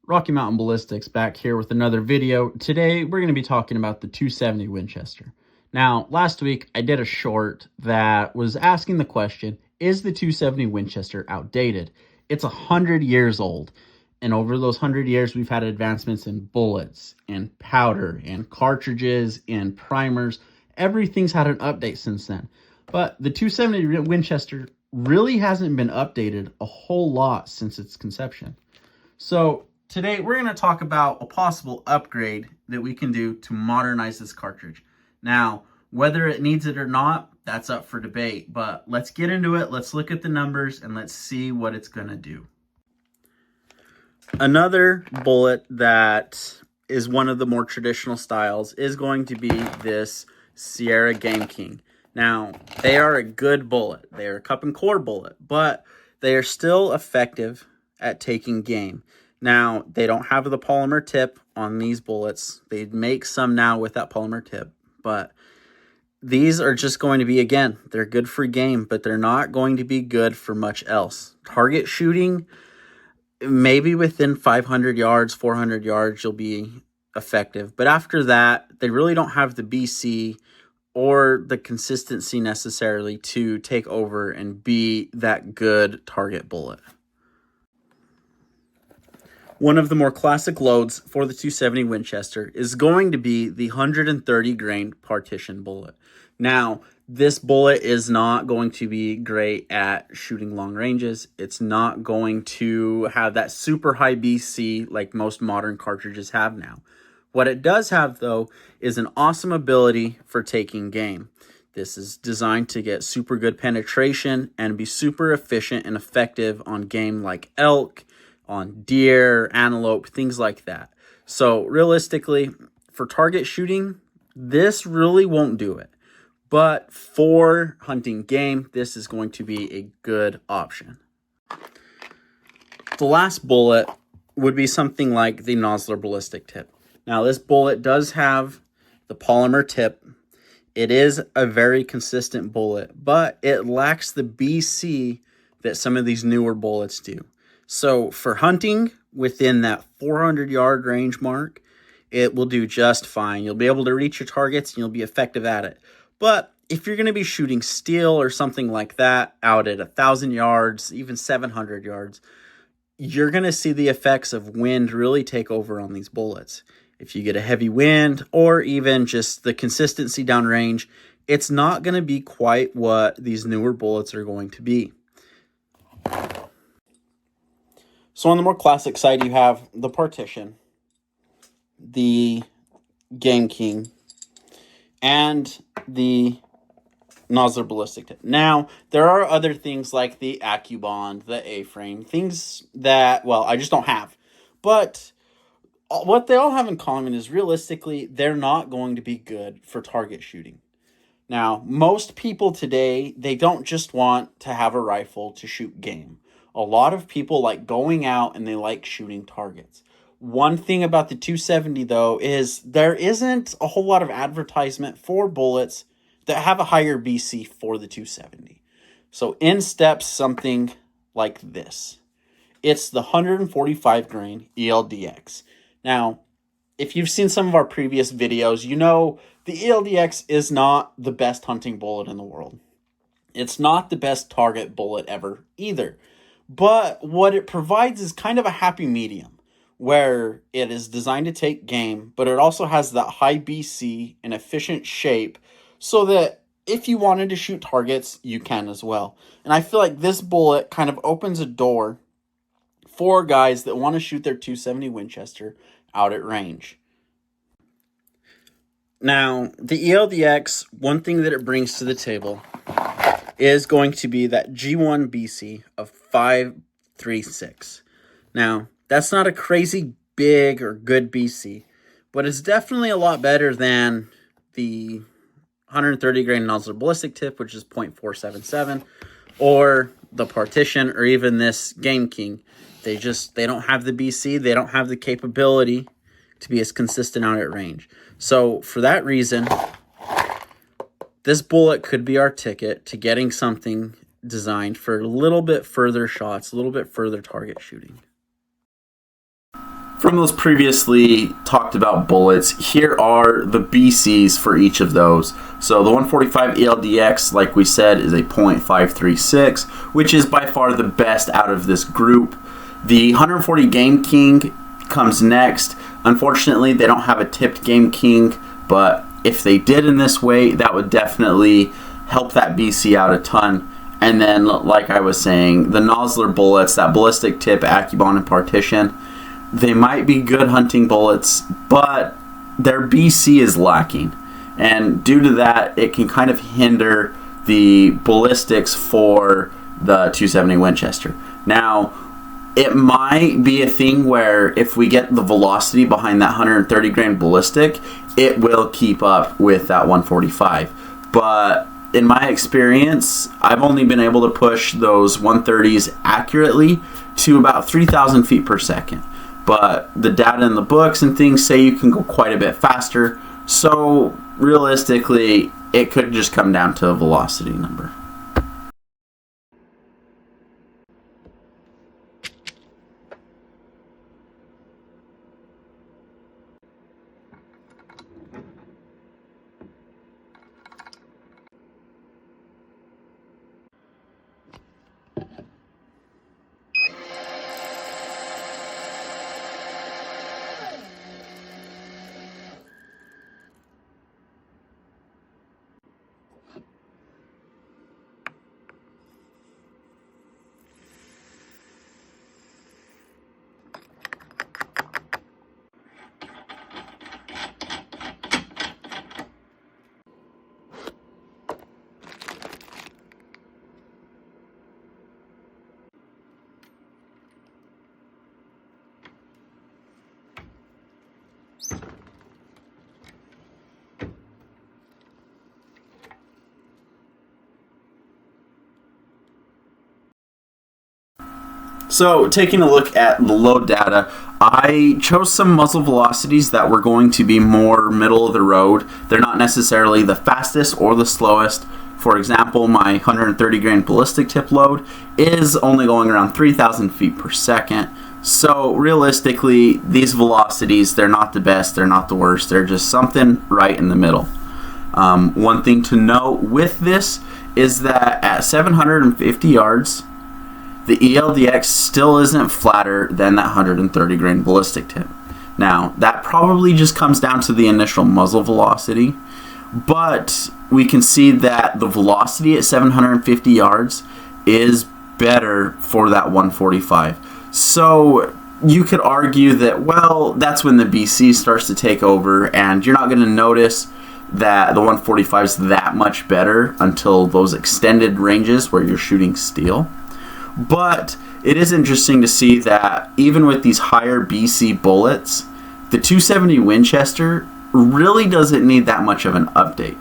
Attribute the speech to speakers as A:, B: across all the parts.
A: Rocky Mountain Ballistics back here with another video. Today we're going to be talking about the 270 Winchester. Now, last week I did a short that was asking the question, is the 270 Winchester outdated? It's 100 years old, and over those 100 years we've had advancements in bullets, and powder, and cartridges, and primers. Everything's had an update since then. But the 270 Winchester really hasn't been updated a whole lot since its conception. So today we're going to talk about a possible upgrade that we can do to modernize this cartridge. Now, whether it needs it or not, that's up for debate, but let's get into it. Let's look at the numbers and let's see what it's going to do. Another bullet that is one of the more traditional styles is going to be this Sierra Game King. Now, they are a good bullet. They are a cup and core bullet, but they are still effective at taking game. Now, they don't have the polymer tip on these bullets. They make some now with that polymer tip, but these are just going to be, again, they're good for game, but they're not going to be good for much else. Target shooting, maybe within 500 yards, 400 yards, you'll be effective. But after that, they really don't have the BC or the consistency necessarily to take over and be that good target bullet. One of the more classic loads for the 270 Winchester is going to be the 130 grain partition bullet. Now, this bullet is not going to be great at shooting long ranges. It's not going to have that super high BC like most modern cartridges have now. What it does have, though, is an awesome ability for taking game. This is designed to get super good penetration and be super efficient and effective on game like elk, on deer, antelope, things like that. So realistically, for target shooting, this really won't do it. But for hunting game, this is going to be a good option. The last bullet would be something like the Nosler ballistic tip. Now, this bullet does have the polymer tip. It is a very consistent bullet, but it lacks the BC that some of these newer bullets do. So for hunting within that 400 yard range mark, it will do just fine. You'll be able to reach your targets and you'll be effective at it. But if you're going to be shooting steel or something like that out at 1,000 yards, even 700 yards, you're going to see the effects of wind really take over on these bullets. If you get a heavy wind or even just the consistency downrange, it's not going to be quite what these newer bullets are going to be. So on the more classic side, you have the partition, the Game King, and the Nosler ballistic tip. Now, there are other things like the AccuBond, the A-frame, things that, well, I just don't have. But what they all have in common is realistically, they're not going to be good for target shooting. Now, most people today, they don't just want to have a rifle to shoot game. A lot of people like going out and they like shooting targets. One thing about the 270, though, is there isn't a whole lot of advertisement for bullets that have a higher BC for the 270. So in steps something like this. It's the 145 grain ELD-X. Now, if you've seen some of our previous videos, you know the ELD-X is not the best hunting bullet in the world. It's not the best target bullet ever either. But what it provides is kind of a happy medium where it is designed to take game, but it also has that high BC and efficient shape so that if you wanted to shoot targets, you can as well. And I feel like this bullet kind of opens a door for guys that want to shoot their 270 Winchester out at range. Now, the ELD-X, one thing that it brings to the table is going to be that G1 BC of 536. Now, that's not a crazy big or good BC, but it's definitely a lot better than the 130 grain Nosler ballistic tip, which is .477, or the partition, or even this Game King. They don't have the BC, they don't have the capability to be as consistent out at range. So for that reason, this bullet could be our ticket to getting something designed for a little bit further shots, a little bit further target shooting. from those previously talked about bullets, here are the BCs for each of those. So the 145 ELD-X, like we said, is a .536, which is by far the best out of this group. The 140 Game King comes next. Unfortunately, they don't have a tipped Game King, but if they did in this way, that would definitely help that BC out a ton. And then, like I was saying, the Nosler bullets, that ballistic tip, Accubon, and partition, they might be good hunting bullets, but their BC is lacking. And due to that, it can kind of hinder the ballistics for the 270 Winchester. Now, it might be a thing where if we get the velocity behind that 130 grain ballistic, it will keep up with that 145. But in my experience, I've only been able to push those 130s accurately to about 3,000 feet per second. But the data in the books and things say you can go quite a bit faster. So realistically, it could just come down to a velocity number. So taking a look at the load data, I chose some muzzle velocities that were going to be more middle of the road. They're not necessarily the fastest or the slowest. For example, my 130 grain ballistic tip load is only going around 3,000 feet per second. So realistically, these velocities, they're not the best, they're not the worst, they're just something right in the middle. One thing to note with this is that at 750 yards, the ELD-X still isn't flatter than that 130 grain ballistic tip. Now, that probably just comes down to the initial muzzle velocity, but we can see that the velocity at 750 yards is better for that 145. So you could argue that, well, that's when the BC starts to take over, and you're not going to notice that the 145 is that much better until those extended ranges where you're shooting steel. But it is interesting to see that even with these higher BC bullets, the 270 Winchester really doesn't need that much of an update.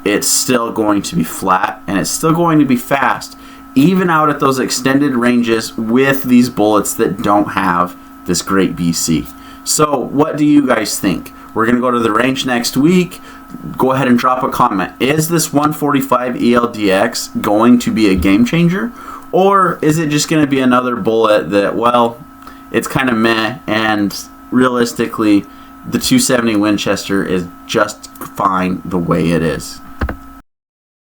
A: It's still going to be flat, and it's still going to be fast, even out at those extended ranges with these bullets that don't have this great BC. So what do you guys think? We're going to go to the range next week. Go ahead and drop a comment. Is this 145 ELD-X going to be a game changer? Or is it just going to be another bullet that, well, it's kind of meh, and realistically, the 270 Winchester is just fine the way it is?